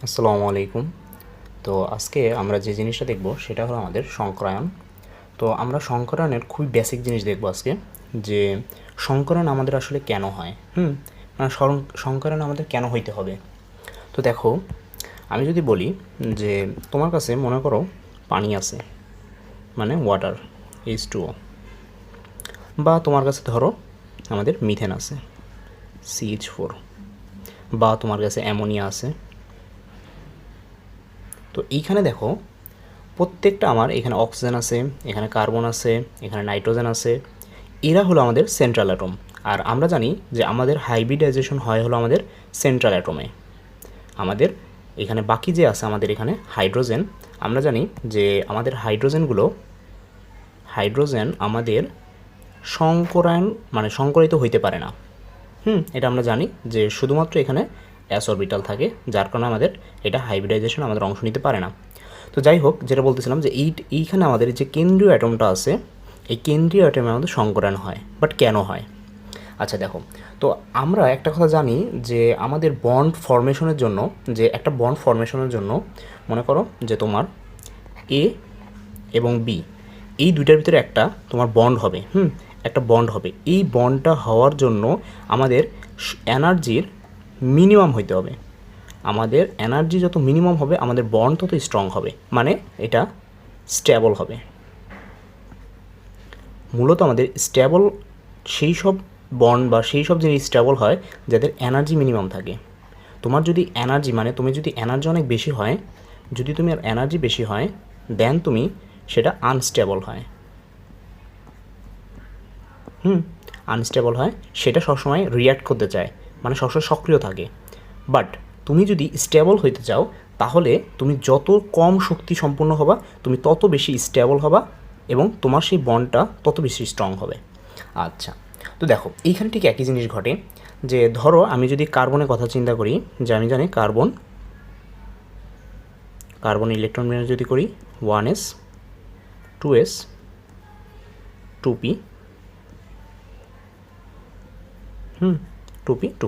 আসসালামু আলাইকুম। তো আজকে আমরা যে জিনিসটা দেখব সেটা হলো আমাদের সংকরায়ন। তো আমরা সংকরায়নের খুবই বেসিক জিনিস দেখব আজকে, যে সংকরায়ন আমাদের আসলে কেন হয়, মানে সংকরায়ন আমাদের কেন হইতে হবে। তো দেখো, আমি যদি বলি যে তোমার কাছে মনে করো পানি আছে, মানে ওয়াটার H2O, বা তোমার কাছে ধরো আমাদের মিথেন আছে CH4, বা তোমার কাছে অ্যামোনিয়া আছে। তো এইখানে দেখো, প্রত্যেকটা আমার এখানে অক্সিজেন আছে, এখানে কার্বন আছে, এখানে নাইট্রোজেন আছে। এরা হলো আমাদের সেন্ট্রাল অ্যাটম। আর আমরা জানি যে আমাদের হাইব্রিডাইজেশন হয় হলো আমাদের সেন্ট্রাল অ্যাটমে। আমাদের এখানে বাকি যে আছে আমাদের এখানে হাইড্রোজেন, আমরা জানি যে আমাদের হাইড্রোজেন আমাদের সংকরায়ন মানে সংকরিত হইতে পারে না। এটা আমরা জানি যে শুধুমাত্র এখানে অ্যাস অরবিটাল থাকে, যার কারণে আমাদের এটা হাইব্রিডাইজেশন আমাদের অংশ নিতে পারে না। তো যাই হোক, যেটা বলতেছিলাম যে এইখানে আমাদের যে কেন্দ্রীয় অ্যাটমটা আছে, এই কেন্দ্রীয় অ্যাটমে আমাদের সংকরায়ন হয়। বাট কেন হয়? আচ্ছা দেখো, তো আমরা একটা কথা জানি যে আমাদের বন্ড ফর্মেশনের জন্য, মনে করো যে তোমার এ এবং বি, এই দুইটার ভিতরে একটা তোমার বন্ড হবে, একটা বন্ড হবে। এই বন্ডটা হওয়ার জন্য আমাদের এনার্জির মিনিমাম হইতে হবে। আমাদের এনার্জি যত মিনিমাম হবে আমাদের বন্ড তত স্ট্রং হবে, মানে এটা স্টেবল হবে। মূলত আমাদের স্টেবল সেই সব বন্ড বা সেই সব জিনিস স্টেবল হয় যাদের এনার্জি মিনিমাম থাকে। তোমার যদি এনার্জি মানে তুমি যদি এনার্জি অনেক বেশি হয়, যদি তুমি আর এনার্জি বেশি হয়, দেন তুমি সেটা আনস্টেবল হয়। আনস্টেবল হয়, সেটা সবসময় রিয়্যাক্ট করতে চায়, মানে সবসময় সক্রিয় থাকে। বাট তুমি যদি স্টেবল হইতে চাও, তাহলে তুমি যত কম শক্তি সম্পন্ন হবা তুমি তত বেশি স্টেবল হবা এবং তোমার সেই বন্ডটা তত বেশি স্ট্রং হবে। আচ্ছা, তো দেখো এইখানে ঠিক একই জিনিস ঘটে, যে ধরো আমি যদি কার্বনের কথা চিন্তা করি, যে আমি জানি কার্বন ইলেকট্রন বিন্যাস যদি করি 1s 2s 2p 2p2।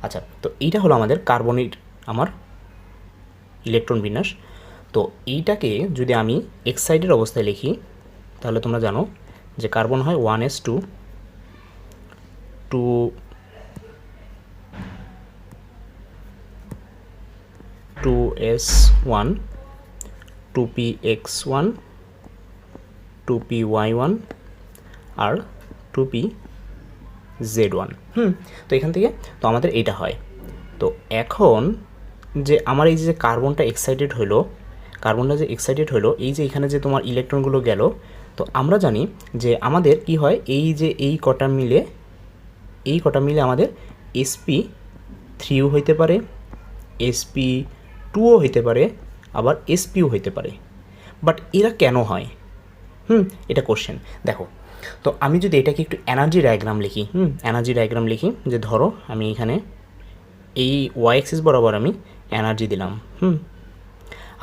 আচ্ছা, তো এইটা হলো আমাদের কার্বনের আমার ইলেকট্রন বিন্যাস। তো এইটাকে যদি আমি এক্সাইটেড অবস্থায় লিখি, তাহলে তোমরা জানো যে কার্বন হয় 1s2 2s1 2px1 2py1 আর 2pz1। তো এখান থেকে তো আমাদের এইটা হয়। তো এখন যে আমার এই যে কার্বনটা এক্সাইটেড হলো, এই যে এখানে যে তোমার ইলেকট্রনগুলো গেল, তো আমরা জানি যে আমাদের কি হয়, এই যে এই কটা মিলে আমাদের sp3ও হইতে পারে, sp2ও হইতে পারে, আবার spও হইতে পারে। বাট এরা কেন হয়? এটা কোশ্চেন। দেখো, তো আমি যদি এটাকে একটু এনার্জি ডায়াগ্রাম লিখি, যে ধরো আমি এখানে এই ওয়াই অ্যাক্সিস বরাবর আমি এনার্জি দিলাম,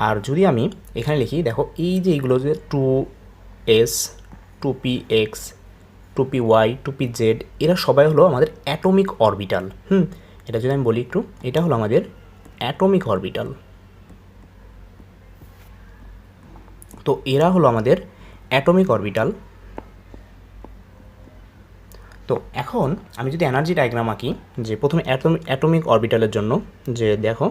আর যদি আমি এখানে লিখি, দেখো এই যে এইগুলো যে 2s 2px 2py 2pz, এরা সবাই হলো আমাদের অ্যাটমিক অরবিটাল। এটা যদি আমি বলি একটু, এটা হলো আমাদের অ্যাটমিক অরবিটাল। তো এরা হলো আমাদের অ্যাটমিক অরবিটাল। তো এখন আমি যদি এনার্জি ডায়াগ্রাম আঁকি, যে প্রথমে অ্যাটমিক অরবিটালের জন্য, যে দেখো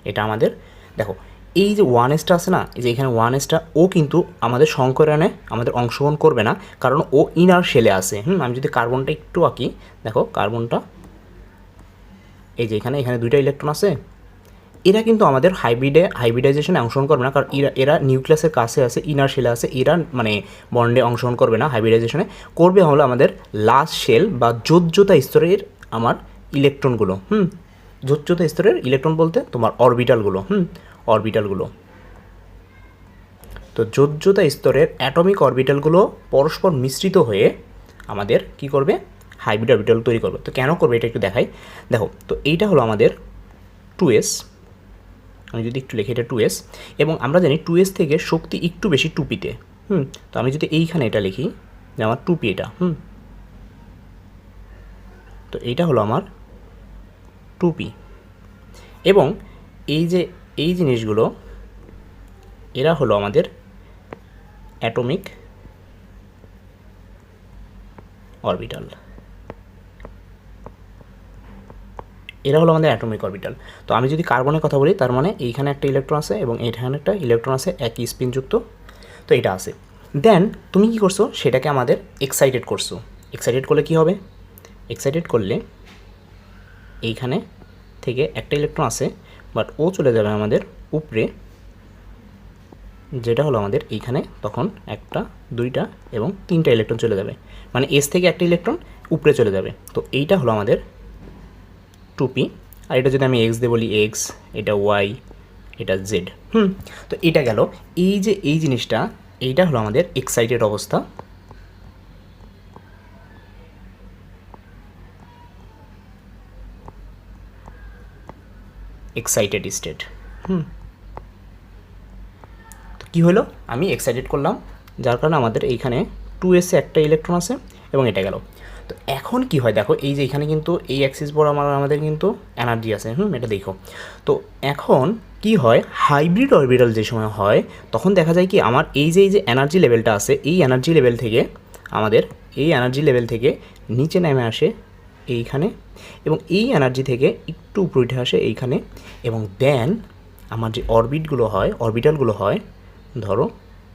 এটা আমাদের, দেখো এই যে 1s আছে না, এই যে এখানে 1s ও কিন্তু আমাদের সংকরায়নে আমাদের অংশগ্রহণ করবে না, কারণ ও ইনার শেলে আছে। আমি যদি কার্বনটা একটু আঁকি, দেখো কার্বনটা এই যে এখানে দুইটা ইলেকট্রন আছে, এরা কিন্তু আমাদের হাইব্রিডাইজেশনে অংশগ্রহণ করবে না, কারণ এরা নিউক্লিয়াসের কাছে আছে, ইনার শেলে আছে, এরা মানে বন্ডে অংশগ্রহণ করবে না হাইব্রিডাইজেশনে। করবে হলো আমাদের লাস্ট শেল বা যোজ্যতা স্তরের আমার ইলেকট্রনগুলো। যোজ্যতা স্তরের ইলেকট্রন বলতে তোমার অরবিটালগুলো। তো যোজ্যতা স্তরের অ্যাটমিক অরবিটালগুলো পরস্পর মিশ্রিত হয়ে আমাদের কি করবে, হাইব্রিড অরবিটাল তৈরি করবে। তো কেন করবে এটা একটু দেখাই। দেখো, তো এইটা হলো আমাদের 2s, আমি যদি একটু লিখি এটা 2s, এবং আমরা জানি 2s থেকে শক্তি একটু বেশি 2pতে। তো আমি যদি এইখানে এটা লিখি যে আমার 2p এটা, তো এইটা হলো আমার 2p। এবং এই জিনিসগুলো এরা হলো আমাদের অ্যাটমিক অরবিটাল। এরা হলো আমাদের অ্যাটমিক অরবিটাল। তো আমি যদি কার্বনের কথা বলি, তার মানে এইখানে একটা ইলেকট্রন আছে এবং এখানে একটা ইলেকট্রন আছে, একই স্পিনযুক্ত। তো এটা আছে। দেন তুমি কি করছো, সেটাকে আমাদের এক্সাইটেড করছো। এক্সাইটেড করলে কি হবে? এক্সাইটেড করলে এইখানে থেকে একটা ইলেকট্রন আছে, বাট ও চলে যাবে আমাদের উপরে, যেটা হলো আমাদের এইখানে তখন একটা, দুইটা এবং তিনটা ইলেকট্রন চলে যাবে, মানে এস থেকে একটা ইলেকট্রন উপরে চলে যাবে। তো এইটা হলো আমাদের 2p। আর এটা যদি আমি এক্স দিয়ে বলি এক্স, এটা ওয়াই, এটা জেড। তো এটা গেল। এই জিনিসটা, এইটা হলো আমাদের এক্সাইটেড অবস্থা। Excited state. তো কী হলো, আমি এক্সাইটেড করলাম, যার কারণে আমাদের এইখানে 2s একটা ইলেকট্রন আছে এবং এটা গেল। তো এখন কি হয় দেখো, এই যে এখানে কিন্তু এই অ্যাক্সিস বড় আমাদের কিন্তু এনার্জি আছে। এটা দেখো। তো এখন কি হয়, হাইব্রিড অরবিটাল যে সময় হয়, তখন দেখা যায় কি আমার এই যে এনার্জি লেভেলটা আছে, এই এনার্জি লেভেল থেকে আমাদের এই এনার্জি লেভেল থেকে নিচে নেমে আসে এইখানে, এবং এই এনার্জি থেকে একটু উপরে উঠে আসে এইখানে। এবং দেন আমার যে অরবিটালগুলো হয়, ধরো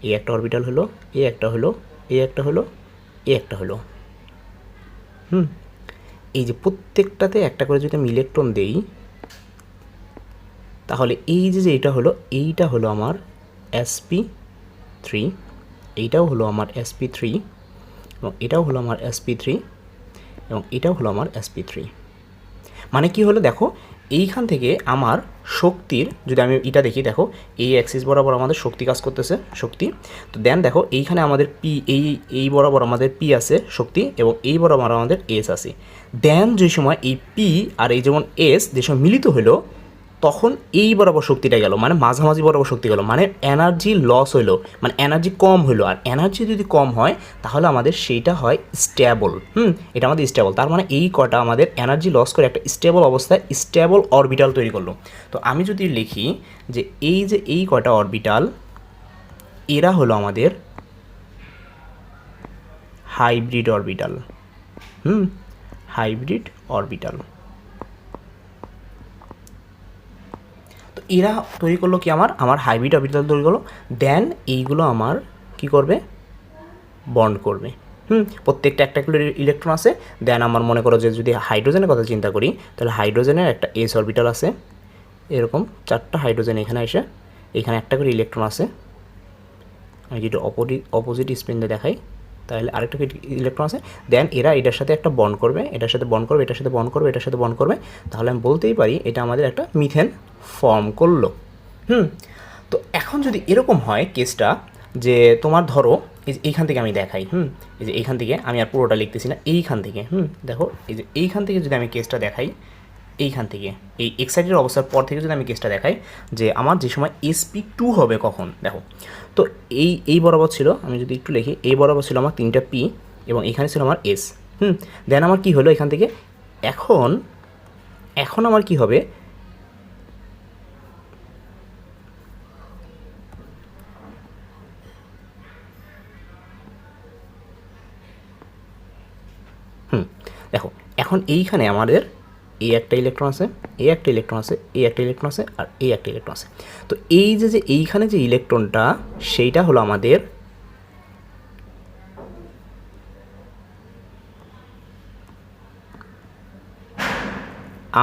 এই একটা অরবিটাল হলো, এই একটা হলো, এই একটা হলো, এই একটা হলো। এই যে প্রত্যেকটাতে একটা করে যদি আমি ইলেকট্রন দেই, তাহলে এই যে এটা হলো, এইটা হলো আমার sp3, এইটাও হলো আমার sp3, এবং এটাও হলো আমার sp3, এবং এটাও হলো আমার sp3। মানে কি হলো দেখো, এইখান থেকে আমার শক্তির, যদি আমি এটা দেখি, দেখো এই অ্যাক্সিস বরাবর আমাদের শক্তি কাজ করতেছে, শক্তি। তো দেন দেখো এইখানে আমাদের পি, এই বরাবর আমাদের পি আছে শক্তি, এবং এই বরাবর আমাদের এস আছে। দেন যে সময় এই পি আর এই যেমন এস যে সময় মিলিত হলো, তখন এই বরাবর শক্তিটা গেল, মানে মাঝামাঝি বরাবর শক্তি গেল, মানে এনার্জি লস হইলো, মানে এনার্জি কম হইলো। আর এনার্জি যদি কম হয়, তাহলে আমাদের সেইটা হয় স্টেবল। এটা আমাদের স্টেবল। তার মানে এই কটা আমাদের এনার্জি লস করে একটা স্টেবল অবস্থায় স্টেবল অরবিটাল তৈরি করলো। তো আমি যদি লিখি যে এই কটা অরবিটাল, এরা হলো আমাদের হাইব্রিড অরবিটাল। Hybrid orbital. তো এরা তৈরি করলো কি, আমার হাইব্রিড অরবিটাল তৈরি করলো। দেন এইগুলো আমার কি করবে, বন্ড করবে। প্রত্যেকটা একটা ইলেকট্রন আছে। দেন আমার মনে করো যে যদি হাইড্রোজেনের কথা চিন্তা করি, তাহলে হাইড্রোজেনের একটা এস অরবিটাল আছে, এরকম 4টা হাইড্রোজেন এখানে এসে, এখানে একটা করে ইলেকট্রন আছে। আমি যদি অপোজিট স্পিনে দেখাই, তাহলে আরেকটা ইলেকট্রন আছে। দেন এরা এটার সাথে একটা বন্ড করবে, এটার সাথে বন্ড করবে, এটার সাথে বন্ড করবে, এটার সাথে বন্ড করবে। তাহলে আমি বলতেই পারি এটা আমাদের একটা মিথেন ফর্ম করলো। তো এখন যদি এরকম হয় কেসটা, যে তোমার ধরো এইখান থেকে আমি দেখাই, এই যে এইখান থেকে আমি আর পুরোটা লিখতেছি না, এইখান থেকে দেখো, এই যে এইখান থেকে যদি আমি কেসটা দেখাই, এইখান থেকে এই এক্সাইটেড অবস্থার পর থেকে যদি আমি কেসটা দেখাই, যে আমার যে সময় sp2 হবে কখন, দেখো তো এই বরাবর ছিল, আমি যদি একটু লিখি, এই বরাবর ছিল আমার 3টা p, এবং এখানে ছিল আমার s। দেন আমার কি হলো এখান থেকে, এখন আমার কি হবে, দেখো এখন এইখানে আমাদের এই একটা ইলেকট্রন আছে, এই একটা ইলেকট্রন আছে, এই একটা ইলেকট্রন আছে, আর এই একটা ইলেকট্রন আছে। তো এই যে এইখানে যে ইলেকট্রনটা, সেইটা হলো আমাদের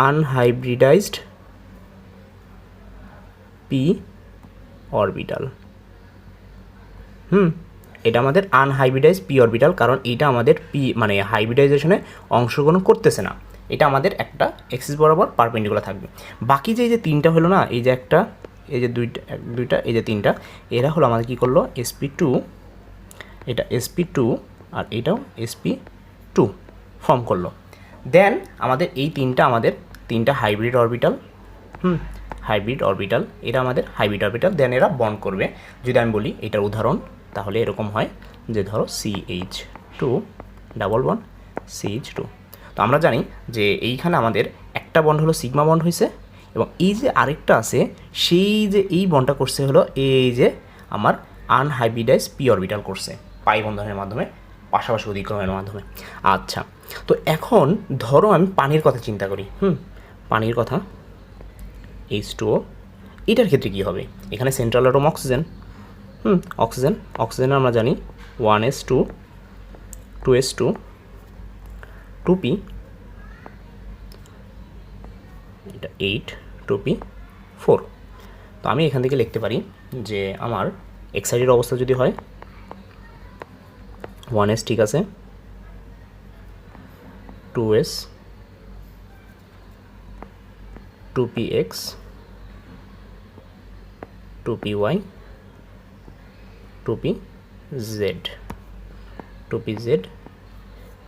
আনহাইব্রিডাইজড পি অরবিটাল। এটা আমাদের আনহাইব্রিডাইজ পি অরবিটাল, কারণ এটা আমাদের পি মানে হাইব্রিডাইজেশনে অংশগ্রহণ করতেছে না। এটা আমাদের একটা এক্সিস বরাবর পারপেন্ডিকুলার থাকবে। বাকি যে 3টা হলো না, এই যে একটা, এই যে দুইটা, এই যে 3টা, এরা হলো আমাদের কী করলো, sp2, এটা sp2, আর এটাও sp2 ফর্ম করলো। দেন আমাদের এই আমাদের 3টা হাইব্রিড অরবিটাল, হাইব্রিড অরবিটাল, এটা আমাদের হাইব্রিড অরবিটাল। দেন এরা বন্ড করবে। যদি আমি বলি এটার উদাহরণ, তাহলে এরকম হয় যে ধরো CH2 ডাবল বন্ড CH2। তো তো আমরা জানি যে এইখানে আমাদের একটা বন্ড হলো সিগমা বন্ড হয়েছে, এবং এই যে আরেকটা আছে সেই যে এই বন্ডটা করছে হলো এই যে আমার আনহাইব্রিডাইজ পি অরবিটাল করছে পাই বন্ধনের মাধ্যমে, পাশাপাশি অধিক্রমের মাধ্যমে। আচ্ছা, তো এখন ধরো আমি পানির কথা চিন্তা করি, পানির কথা, H2O, এটার ক্ষেত্রে কী হবে? এখানে সেন্ট্রাল অ্যাটম অক্সিজেন, অক্সিজেন আমরা জানি 1s2 2s2 2p, এটা 8 2p 4। তো আমি এখান থেকে লিখতে পারি যে আমার এক্সাইটেড অবস্থা যদি হয় 1s, ঠিক আছে, 2s 2px 2py 2pz 2pz,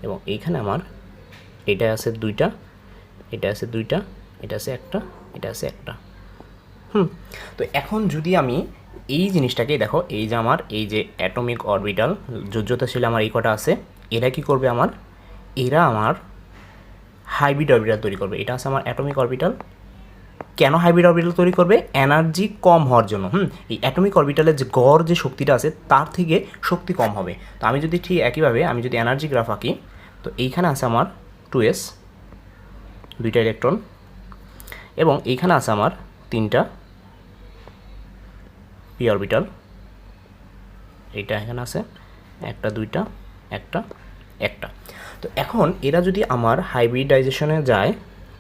এবং এইখানে আমার এটা আছে দুইটা, এটা আছে দুইটা, এটা আছে একটা, এটা আছে একটা। তো এখন যদি আমি এই জিনিসটাকে দেখো, এই যে আমার এই যে অ্যাটমিক অরবিটাল যোজ্যতাশীল আমার এই কটা আছে, এরা কি করবে আমার, এরা আমার হাইব্রিড অরবিটাল তৈরি করবে। এটা আছে আমার অ্যাটমিক অরবিটাল। কেন হাইব্রিড অরবিটাল তৈরি করবে? এনার্জি কম হওয়ার জন্য। এই অ্যাটমিক অরবিটালের যে গড় যে শক্তিটা আছে তার থেকে শক্তি কম হবে। তো আমি যদি ঠিক একইভাবে আমি যদি এনার্জি গ্রাফ আঁকি, তো এইখানে আছে আমার 2s দুইটা ইলেকট্রন, এবং এইখানে আছে আমার তিনটা পি অরবিটাল, এইটা এখানে আছে একটা, দুইটা, একটা, একটা। তো এখন এরা যদি আমার হাইব্রিডাইজেশনে যায়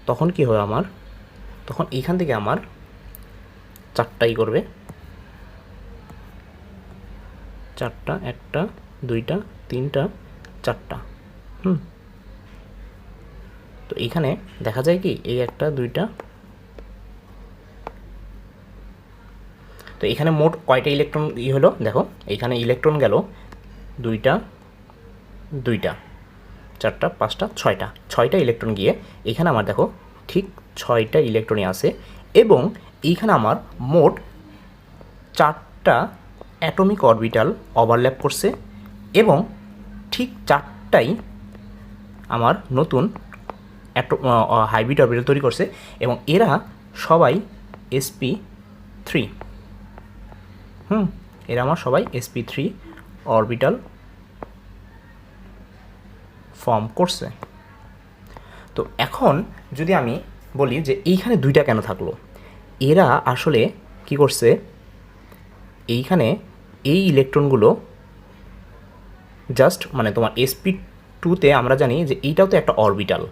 তখন কি হয় আমার, তখন এইখান থেকে আমার চারটাই করবে, চারটা, একটা, দুইটা, তিনটা, চারটা। তো এইখানে দেখা যায় কি এই একটা, দুইটা, তো এখানে মোট কয়টা ইলেকট্রন হলো দেখো, এইখানে ইলেকট্রন গেল দুইটা, দুইটা, চারটা, পাঁচটা, ছয়টা ইলেকট্রন গিয়ে এখানে আমার দেখো ঠিক 6টা ইলেকট্রনই আছে, এবং এইখানে আমার মোট 4টা অ্যাটমিক অরবিটাল ওভারল্যাপ করছে, এবং ঠিক 4টাই আমার নতুন হাইব্রিড অরবিটাল তৈরি করছে, এবং এরা সবাই sp3, এরা আমার সবাই sp3 অরবিটাল ফর্ম করছে। তো এখন যদি আমি বলি যে এইখানে দুইটা কেন থাকলো, এরা আসলে কি করছে, এইখানে এই ইলেকট্রনগুলো জাস্ট মানে তোমার sp2তে আমরা জানি যে এইটাও তো একটা অরবিটাল,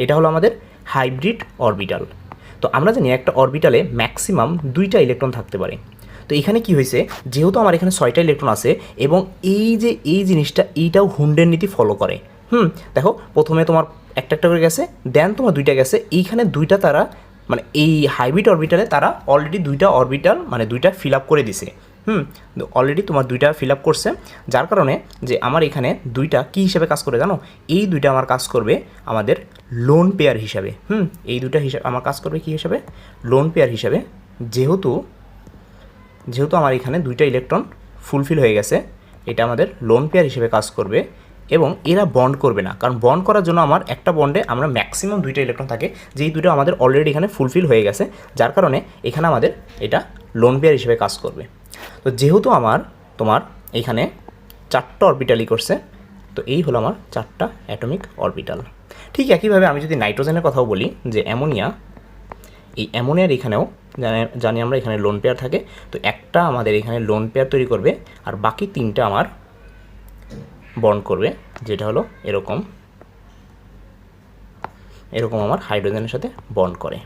এটা হলো আমাদের হাইব্রিড অরবিটাল। তো আমরা জানি একটা অরবিটালে ম্যাক্সিমাম 2টা ইলেকট্রন থাকতে পারে। তো এখানে কি হয়েছে, যেহেতু আমার এখানে 6টা ইলেকট্রন আছে, এবং এই যে এই জিনিসটা এইটাও হুন্ডের নীতি ফলো করে। দেখো প্রথমে তোমার একটা একটা করে গেছে, দেন তোমার 2টা গেছে, এইখানে 2টা তারা মানে এই হাইব্রিড অরবিটালে তারা অলরেডি 2টা অরবিটাল মানে 2টা ফিল আপ করে দিছে। অলরেডি তোমার 2টা ফিল আপ করছে, যার কারণে যে আমার এখানে 2টা কী হিসেবে কাজ করে জানো, এই 2টা আমার কাজ করবে আমাদের লোন পেয়ার হিসাবে। এই 2টা হিসাবে আমার কাজ করবে কী হিসাবে, লোন পেয়ার হিসাবে। যেহেতু আমার এখানে 2টা ইলেকট্রন ফুলফিল হয়ে গেছে, এটা আমাদের লোন পেয়ার হিসেবে কাজ করবে, এবং এরা বন্ড করবে না, কারণ বন্ড করার জন্য আমার একটা বন্ডে আমরা ম্যাক্সিমাম 2টা ইলেকট্রন থাকে, যেই 2টা আমাদের অলরেডি এখানে ফুলফিল হয়ে গেছে, যার কারণে এখানে আমাদের এটা লোন পেয়ার হিসেবে কাজ করবে। তো যেহেতু আমার তোমার এইখানে 4টা অরবিটালই করছে, তো এই হলো আমার 4টা অ্যাটমিক অরবিটাল। ঠিক একইভাবে আমি যদি নাইট্রোজেনের কথাও বলি, যে অ্যামোনিয়া, এই অ্যামোনিয়ার এখানেও জানি আমরা এখানে লোন পেয়ার থাকে, তো একটা আমাদের এখানে লোন পেয়ার তৈরি করবে, আর বাকি 3টা আমার বন্ড করবে, যেটা হলো এরকম আমার হাইড্রোজেনের সাথে বন্ড করে।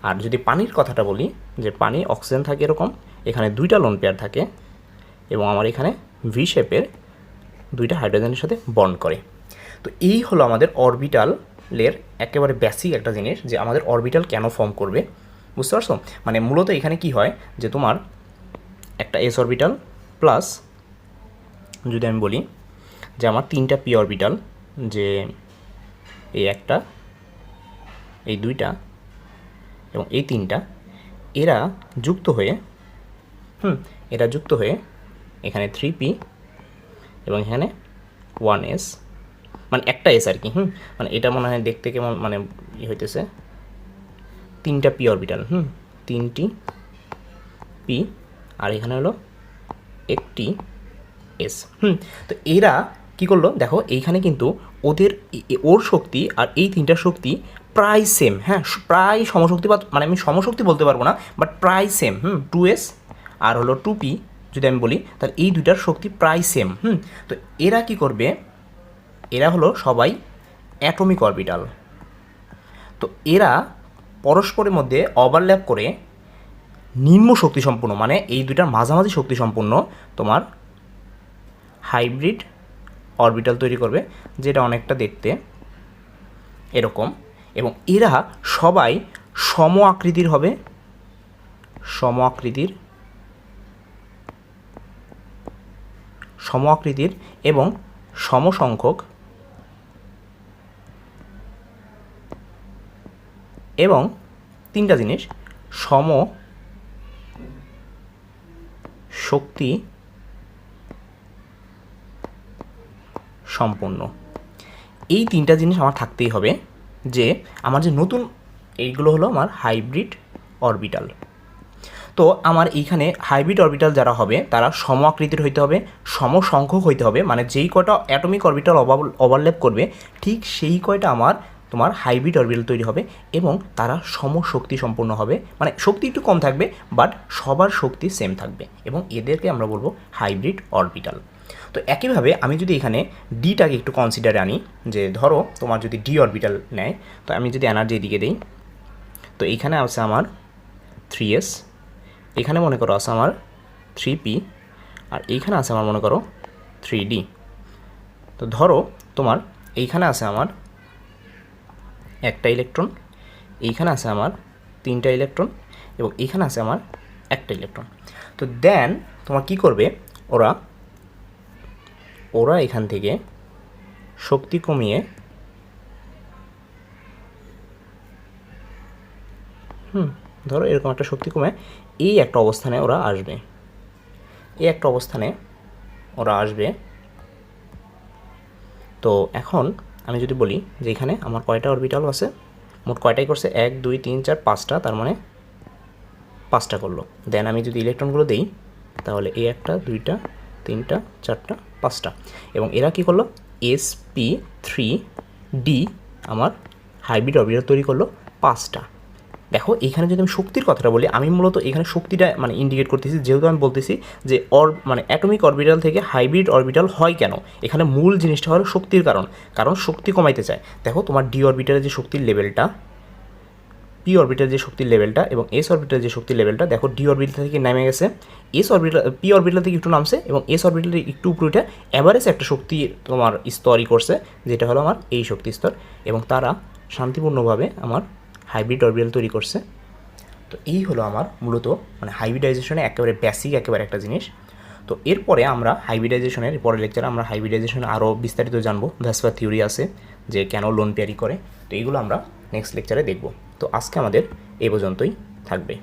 আর যদি পানির কথাটা বলি, যে পানি অক্সিজেন থাকে এরকম, এখানে 2টা লোন পেয়ার থাকে, এবং আমার এখানে ভি শেপের 2টা হাইড্রোজেনের সাথে বন্ড করে। তো এই হলো আমাদের অরবিটালের একেবারে বেসিক একটা জিনিস, যে আমাদের অরবিটাল কেন ফর্ম করবে, বুঝতে পারছো? মানে মূলত এখানে কি হয়, যে তোমার একটা এস অরবিটাল প্লাস, যদি আমি বলি যে আমার 3টা পি অরবিটাল, যে এই একটা, এই 2টা এবং এই 3টা, এরা যুক্ত হয়ে এখানে 3p এবং এখানে 1s মানে একটা এস আর কি। মানে এটা মনে হয় দেখতে কেমন মানে হইতেছে 3টা পি অরবিটাল, 3টি পি, আর এখানে হলো একটি এস। তো এরা কি করলো দেখো, এইখানে কিন্তু ওর শক্তি আর এই 3টার শক্তি প্রায় সেম, হ্যাঁ প্রায় সমশক্তি, বা মানে আমি সমশক্তি বলতে পারবো না, বাট প্রায় সেম। 2s আর হলো 2p যদি আমি বলি, তাহলে এই দুইটার শক্তি প্রায় সেম। তো এরা কি করবে, এরা হলো সবাই অ্যাটমিক অরবিটাল। তো এরা পরস্পরের মধ্যে ওভারল্যাপ করে নিম্ন শক্তি সম্পন্ন, মানে এই দুইটার মাঝামাঝি শক্তি সম্পন্ন তোমার হাইব্রিড অরবিটাল তৈরি করবে, যেটা অনেকটা দেখতে এরকম। এবং এরা সবাই সম আকৃতির হবে, সম আকৃতির এবং সমসংখ্যক, এবং 3টা জিনিস সম শক্তি সম্পন্ন। এই 3টা জিনিস আমার থাকতেই হবে, যে আমার যে নতুন এইগুলো হলো আমার হাইব্রিড অরবিটাল। তো আমার এইখানে হাইব্রিড অরবিটাল যারা হবে তারা সম আকৃতির হইতে হবে, সমসংখ্যক হইতে হবে, মানে যেই কয়টা অ্যাটমিক অরবিটাল ওভারল্যাপ করবে ঠিক সেই কয়টা আমার তোমার হাইব্রিড অরবিটাল তৈরি হবে, এবং তারা সমশক্তি সম্পন্ন হবে, মানে শক্তি একটু কম থাকবে বাট সবার শক্তি সেম থাকবে, এবং এদেরকে আমরা বলবো হাইব্রিড অরবিটাল। তো একইভাবে আমি যদি এখানে ডিটাকে একটু কনসিডারে আনি, যে ধরো তোমার যদি ডি অরবিটাল নেয়, তো আমি যদি এনার্জি এদিকে দিই, তো এইখানে আছে আমার 3s, এখানে মনে করো আছে আমার 3p, আর এইখানে আছে আমার মনে করো 3d। তো ধরো তোমার এইখানে আছে আমার একটা ইলেকট্রন, এইখানে আছে আমার 3টা ইলেকট্রন, এবং এইখানে আছে আমার একটা ইলেকট্রন। তো দেন তোমার কি করবে, ওরা এখান থেকে শক্তি কমিয়ে ধরো এরকম একটা শক্তি কমে এই একটা অবস্থানে ওরা আসবে, তো এখন আমি যদি বলি যে এখানে আমার কয়টা অরবিটাল আছে, মোট কয়টাই করছে 1 2 3 4 5টা, তার মানে 5টা করলো। দেন আমি যদি ইলেকট্রনগুলো দিই, তাহলে এই 1টা 2টা 3টা 4টা 5টা, এবং এরা কি করলো sp3d আমার হাইব্রিড অরবিটাল তৈরি করলো 5টা। দেখো এখানে যদি আমি শক্তির কথাটা বলি, আমি মূলত এখানে শক্তিটা মানে ইন্ডিকেট করতেছি, যেহেতু আমি বলতেছি যে মানে অ্যাটমিক অরবিটাল থেকে হাইব্রিড অরবিটাল হয় কেন, এখানে মূল জিনিসটা হলো শক্তির কারণ শক্তি কমাইতে চায়। দেখো তোমার ডি অরবিটালের যে শক্তির লেভেলটা, পি অরবিটালের যে শক্তির লেভেলটা, এবং এস অরবিটালের যে শক্তির লেভেলটা, দেখো ডি অরবিটাল থেকে নেমে গেছে, পি অরবিটাল থেকে একটু নামছে, এবং এস অরবিটাল একটু উপরে উঠে অ্যাভারেজ একটা শক্তি তোমার স্তরই করছে, যেটা হলো আমার এই শক্তি স্তর, এবং তারা শান্তিপূর্ণভাবে আমার হাইব্রিড অরবিটাল তৈরি করছে। তো এই হলো আমার মূলত মানে হাইব্রিডাইজেশনে একেবারে বেসিক একেবারে একটা জিনিস। তো এরপরে আমরা হাইব্রিডাইজেশনের পরের লেকচারে আমরা হাইব্রিডাইজেশনে আরও বিস্তারিত জানবো, ভ্যাসপার থিওরি আছে যে কেন লোন পেয়ারি করে, তো এইগুলো আমরা নেক্সট লেকচারে দেখব। তো আজকে আমাদের এই পর্যন্তই থাকবে।